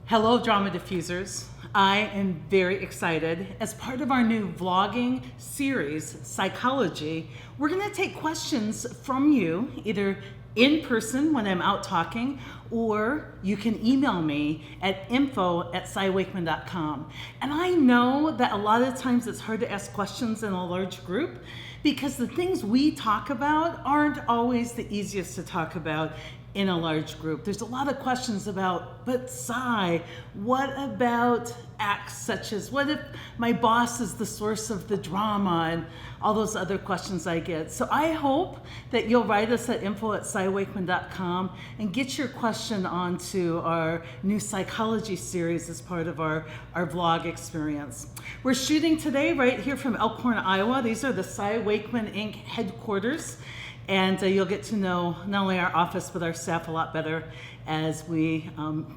Hello, drama diffusers. I am very excited. As part of our new vlogging series, Cychology, we're going to take questions from you, either in person when I'm out talking, or you can email me at info@cywakeman.com. And I know that a lot of times it's hard to ask questions in a large group because the things we talk about aren't always the easiest to talk about in a large group. There's a lot of questions about, but Cy, what about acts such as, what if my boss is the source of the drama, and all those other questions I get. So I hope that you'll write us at info@cywakeman.com and get your question onto our new Cychology series as part of our vlog experience. We're shooting today right here from Elkhorn, Iowa. These are the Cy Wakeman Inc. headquarters. And you'll get to know not only our office, but our staff a lot better as we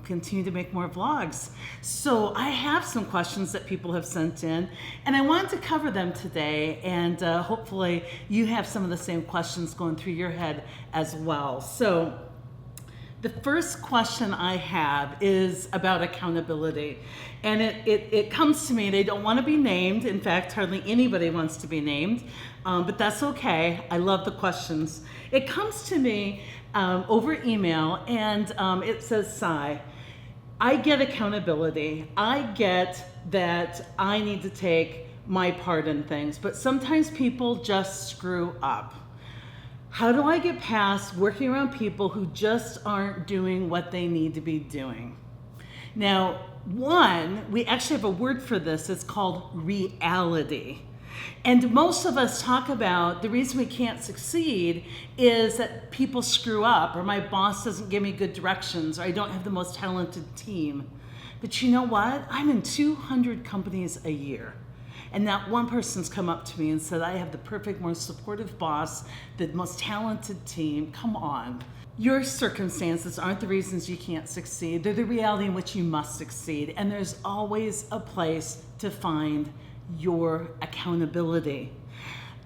continue to make more vlogs. So I have some questions that people have sent in, and I wanted to cover them today, and hopefully you have some of the same questions going through your head as well. So the first question I have is about accountability. And it comes to me, they don't want to be named. In fact, hardly anybody wants to be named, but that's okay. I love the questions. It comes to me over email, and it says, Cy, I get accountability. I get that I need to take my part in things, but sometimes people just screw up. How do I get past working around people who just aren't doing what they need to be doing? Now, we actually have a word for this. It's called reality. And most of us talk about the reason we can't succeed is that people screw up, or my boss doesn't give me good directions, or I don't have the most talented team. But you know what? I'm in 200 companies a year. And not one person's come up to me and said, I have the perfect, most supportive boss, the most talented team. Come on. Your circumstances aren't the reasons you can't succeed. They're the reality in which you must succeed. And there's always a place to find your accountability.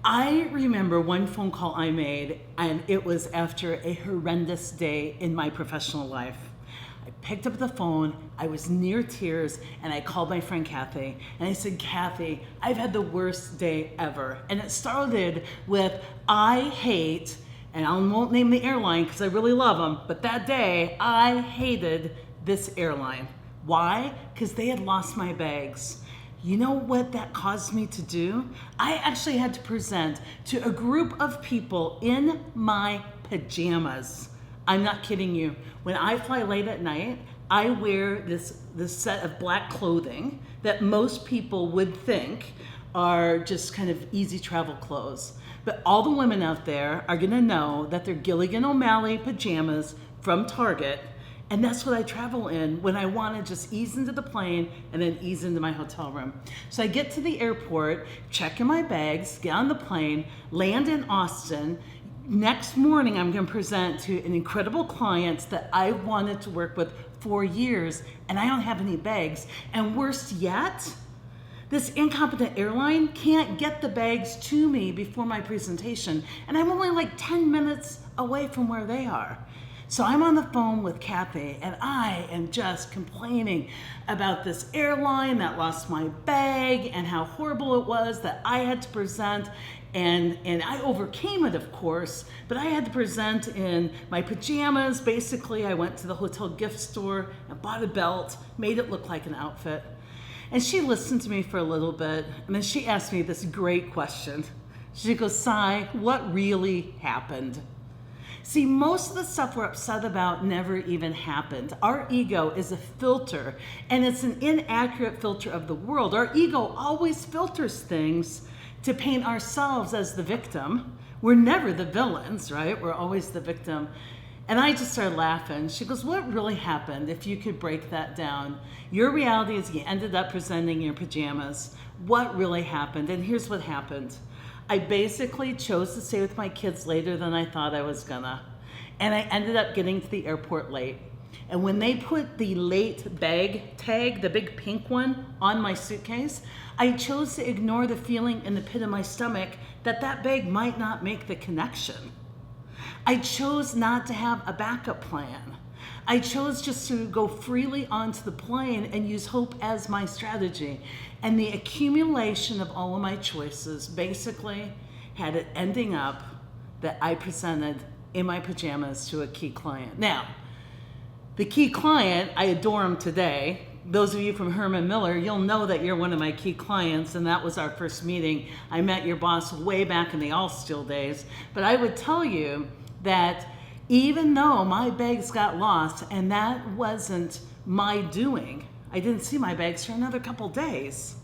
I remember one phone call I made, and it was after a horrendous day in my professional life. I picked up the phone, I was near tears, and I called my friend Kathy, and I said, Kathy, I've had the worst day ever. And it started with, I hate, and I won't name the airline because I really love them, but that day, I hated this airline. Why? Because they had lost my bags. You know what that caused me to do? I actually had to present to a group of people in my pajamas. I'm not kidding you. When I fly late at night, I wear this set of black clothing that most people would think are just kind of easy travel clothes. But all the women out there are gonna know that they're Gilligan O'Malley pajamas from Target, and that's what I travel in when I wanna just ease into the plane and then ease into my hotel room. So I get to the airport, check in my bags, get on the plane, land in Austin. Next morning, I'm gonna present to an incredible client that I wanted to work with for years, and I don't have any bags. And worse yet, this incompetent airline can't get the bags to me before my presentation, and I'm only like 10 minutes away from where they are. So I'm on the phone with Kathy, and I am just complaining about this airline that lost my bag and how horrible it was that I had to present. And I overcame it, of course, but I had to present in my pajamas. Basically, I went to the hotel gift store and bought a belt, made it look like an outfit. And she listened to me for a little bit, and then she asked me this great question. She goes, Cy, what really happened? See, most of the stuff we're upset about never even happened. Our ego is a filter, and it's an inaccurate filter of the world. Our ego always filters things to paint ourselves as the victim. We're never the villains, right? We're always the victim. And I just started laughing. She goes, what really happened if you could break that down? Your reality is you ended up presenting in your pajamas. What really happened? And here's what happened. I basically chose to stay with my kids later than I thought I was gonna. And I ended up getting to the airport late. And when they put the late bag tag, the big pink one, on my suitcase, I chose to ignore the feeling in the pit of my stomach that that bag might not make the connection. I chose not to have a backup plan. I chose just to go freely onto the plane and use hope as my strategy. And the accumulation of all of my choices basically had it ending up that I presented in my pajamas to a key client. Now, the key client, I adore him today. Those of you from Herman Miller, you'll know that you're one of my key clients, and that was our first meeting. I met your boss way back in the All Steel days. But I would tell you that even though my bags got lost, and that wasn't my doing, I didn't see my bags for another couple days.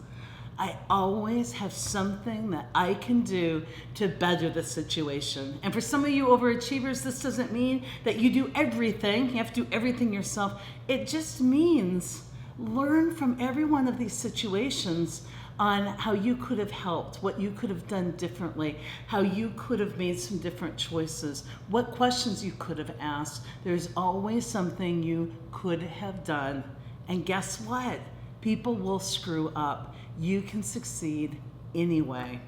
I always have something that I can do to better the situation. And for some of you overachievers, this doesn't mean that you do everything. You have to do everything yourself. It just means learn from every one of these situations on how you could have helped, what you could have done differently, how you could have made some different choices, what questions you could have asked. There's always something you could have done. And guess what? People will screw up. You can succeed anyway.